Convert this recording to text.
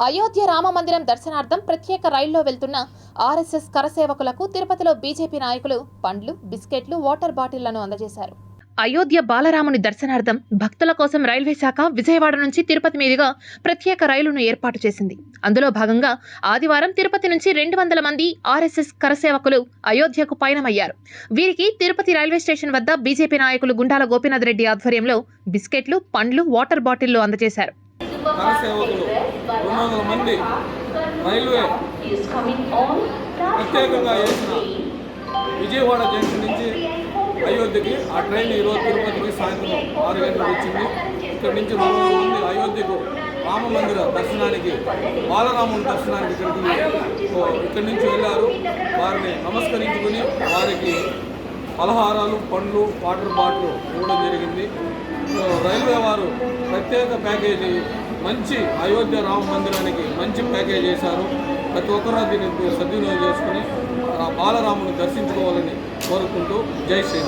అయోధ్య రామ మందిరం దర్శనార్థం ప్రత్యేక రైల్లో వెళ్తున్న ఆర్ఎస్ఎస్ కరసేవకులకు తిరుపతిలో బీజేపీ నాయకులు పండ్లు, బిస్కెట్లు, వాటర్ బాటిళ్లను అందజేశారు. అయోధ్య బాలరాముని దర్శనార్థం భక్తుల కోసం రైల్వే శాఖ విజయవాడ నుంచి తిరుపతి మీదుగా ప్రత్యేక రైలును ఏర్పాటు చేసింది. అందులో భాగంగా ఆదివారం తిరుపతి నుంచి 200 మంది ఆర్ఎస్ఎస్ కరసేవకులు అయోధ్యకు పయనమయ్యారు. వీరికి తిరుపతి రైల్వే స్టేషన్ వద్ద బీజేపీ నాయకులు గుండాల గోపీనాథ్ రెడ్డి ఆధ్వర్యంలో బిస్కెట్లు, పండ్లు, వాటర్ బాటిళ్లు అందజేశారు. కరసేవకులు 200 మంది రైల్వే ప్రత్యేకంగా వేసిన విజయవాడ జంక్షన్ నుంచి అయోధ్యకి ఆ ట్రైన్ ఈరోజు తిరుపతికి సాయంత్రం 6 గంటలకు వచ్చింది. ఇక్కడి నుంచి 200 మంది అయోధ్యకు రామ మందిర దర్శనానికి, బాలరాముని దర్శనానికి ఇక్కడి నుంచి వెళ్ళారు. వారిని నమస్కరించుకుని వారికి పలహారాలు, పండ్లు, వాటర్ బాటిల్ ఇవ్వడం జరిగింది. రైల్వే వారు ప్రత్యేక ప్యాకేజీ మంచి అయోధ్య రామ మందిరానికి మంచి ప్యాకేజ్ చేశారు. ప్రతి ఒక్కరూ దీన్ని సద్వినియోగం చేసుకుని బాలరాముని దర్శించుకోవాలని కోరుకుంటూ జై శ్రీరామ్.